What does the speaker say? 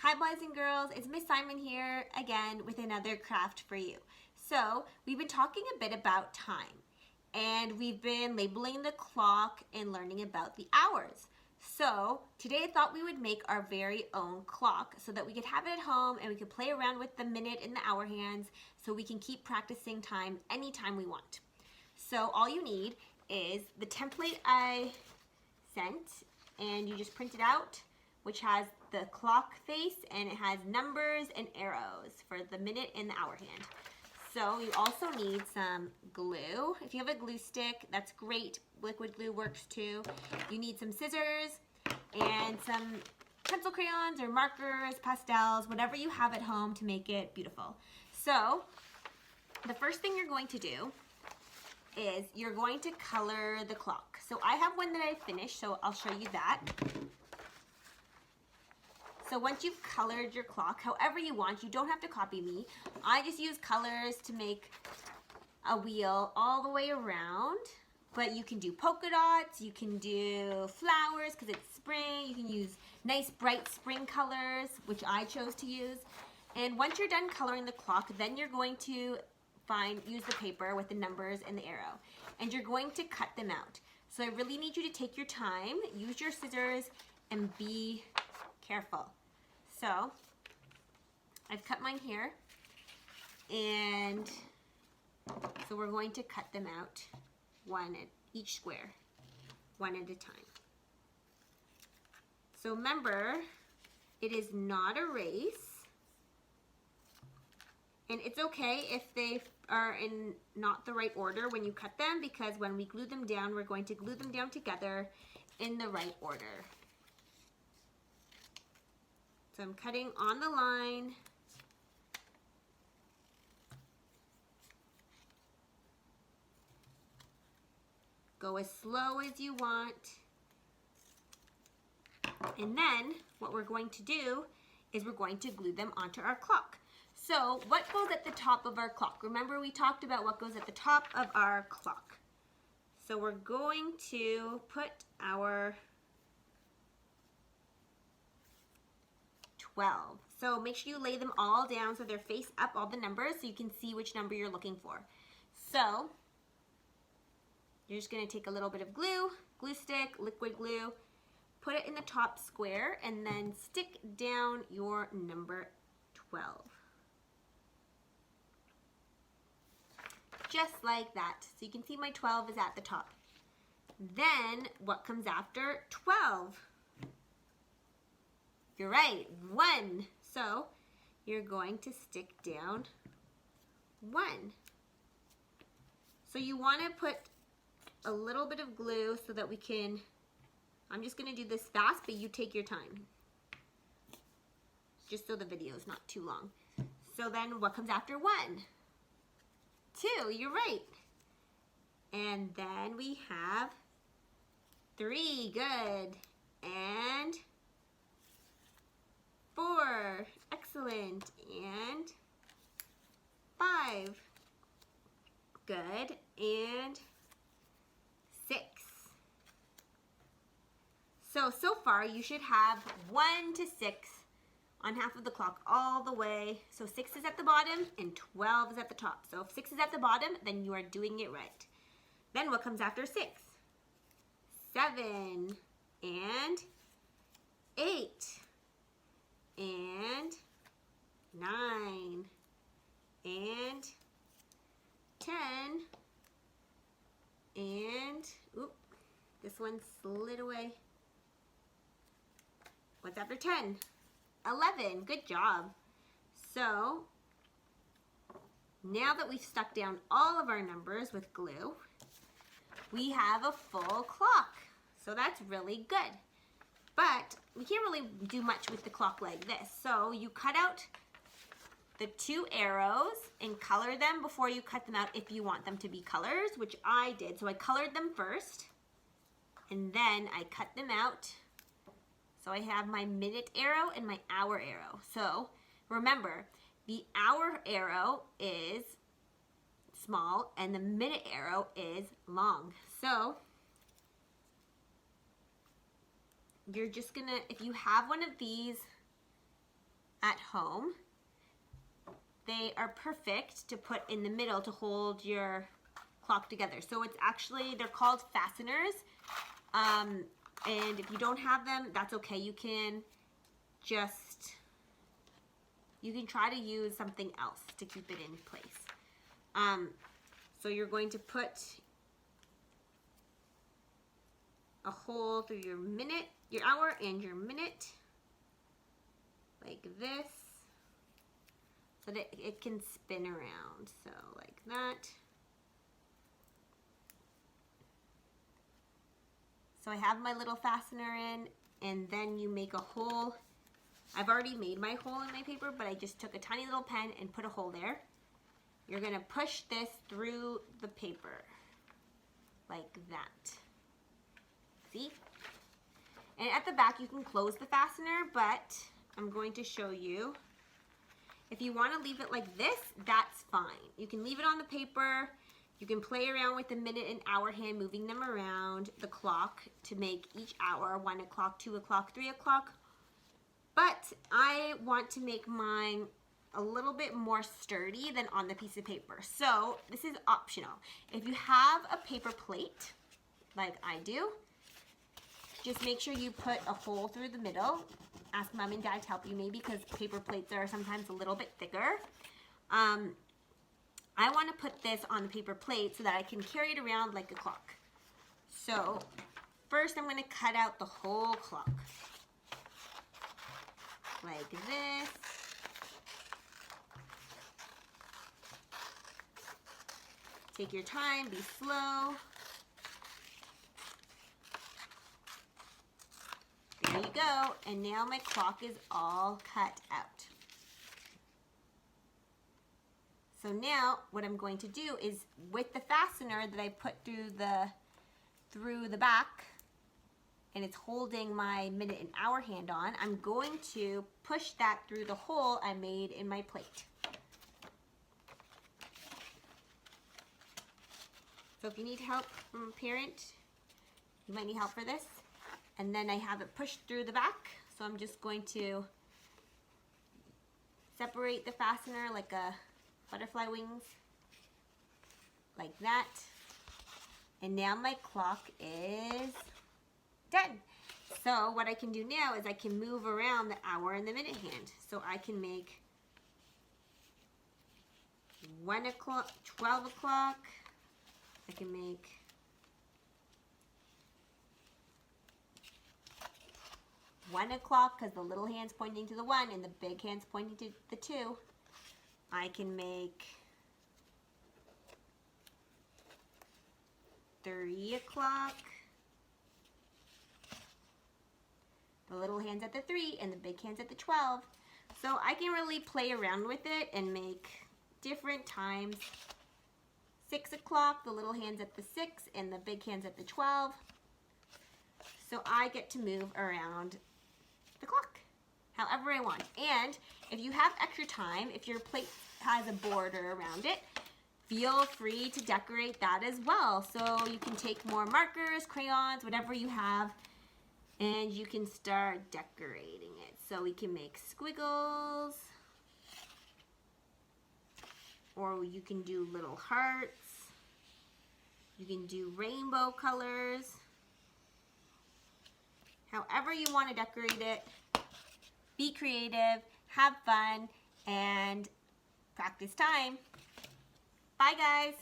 Hi boys and girls, it's Miss Simon here again with another craft for you. So we've been talking a bit about time and we've been labeling the clock and learning about the hours. So today I thought we would make our very own clock so that we could have it at home and we could play around with the minute and the hour hands so we can keep practicing time anytime we want. So all you need is the template I sent and you just print it out, which has the clock face and it has numbers and arrows for the minute and the hour hand. So you also need some glue. If you have a glue stick, that's great. Liquid glue works too. You need some scissors and some pencil crayons or markers, pastels, whatever you have at home to make it beautiful. So the first thing you're going to do is you're going to color the clock. So I have one that I finished, so I'll show you that. So once you've colored your clock however you want, you don't have to copy me. I just use colors to make a wheel all the way around. But you can do polka dots, you can do flowers because it's spring, you can use nice bright spring colors, which I chose to use. And once you're done coloring the clock, then you're going to use the paper with the numbers and the arrow. And you're going to cut them out. So I really need you to take your time, use your scissors, and be careful. So I've cut mine here, and so we're going to cut them out one at each square, one at a time. So remember, it is not a race, and it's okay if they are in not the right order when you cut them, because when we glue them down, we're going to glue them down together in the right order. So I'm cutting on the line. Go as slow as you want. And then what we're going to do is we're going to glue them onto our clock. So what goes at the top of our clock? Remember we talked about what goes at the top of our clock. So we're going to put our 12. So make sure you lay them all down so they're face up, all the numbers, so you can see which number you're looking for. So you're just going to take a little bit of glue, glue stick, liquid glue, put it in the top square, and then stick down your number 12. Just like that. So you can see my 12 is at the top. Then what comes after 12? You're right, 1. So you're going to stick down 1. So you want to put a little bit of glue so that we can, I'm just going to do this fast, but you take your time. Just so the video is not too long. So then what comes after 1? 2, you're right. And then we have 3, good. And 4, excellent, and 5, good, and 6. So far you should have 1 to 6 on half of the clock all the way. So 6 is at the bottom and 12 is at the top. So if 6 is at the bottom, then you are doing it right. Then what comes after 6? 7 and 8. And 9 and 10 and oop, this one slid away. What's after 10? 11. Good job. So now that we've stuck down all of our numbers with glue, we have a full clock. So that's really good. But we can't really do much with the clock like this. So you cut out the 2 arrows and color them before you cut them out if you want them to be colors, which I did. So I colored them first and then I cut them out. So I have my minute arrow and my hour arrow. So remember, the hour arrow is small and the minute arrow is long. So you're just gonna, if you have one of these at home, they are perfect to put in the middle to hold your clock together. So it's actually, they're called fasteners. And if you don't have them, that's okay. You can try to use something else to keep it in place. So you're going to put a hole through your minute, your hour, and your minute, like this, so that it can spin around. So like that. So I have my little fastener in, and then you make a hole. I've already made my hole in my paper, but I just took a tiny little pen and put a hole there. You're gonna push this through the paper, like that. See? And at the back you can close the fastener, but I'm going to show you. If you wanna leave it like this, that's fine. You can leave it on the paper. You can play around with the minute and hour hand, moving them around the clock to make each hour 1 o'clock, 2 o'clock, 3 o'clock. But I want to make mine a little bit more sturdy than on the piece of paper. So this is optional. If you have a paper plate, like I do, just make sure you put a hole through the middle. Ask mom and dad to help you maybe, because paper plates are sometimes a little bit thicker. I want to put this on the paper plate so that I can carry it around like a clock. So first I'm going to cut out the whole clock. Like this. Take your time, be slow. There you go. And now my clock is all cut out. So now what I'm going to do is, with the fastener that I put through the back, and it's holding my minute and hour hand on, I'm going to push that through the hole I made in my plate. So if you need help from a parent, you might need help for this. And then I have it pushed through the back, so I'm just going to separate the fastener like a butterfly wings, like that. And now my clock is done. So what I can do now is I can move around the hour and the minute hand. So I can make 1 o'clock, 12 o'clock. I can make 1 o'clock, because the little hand's pointing to the 1 and the big hand's pointing to the 2. I can make 3 o'clock. The little hand's at the 3 and the big hand's at the 12. So I can really play around with it and make different times. 6 o'clock, the little hand's at the 6 and the big hand's at the 12. So I get to move around the clock however I want. And if you have extra time, if your plate has a border around it, feel free to decorate that as well. So you can take more markers, crayons, whatever you have, and you can start decorating it. So we can make squiggles, or you can do little hearts. You can do rainbow colors. However you want to decorate it, be creative, have fun, and practice time. Bye, guys.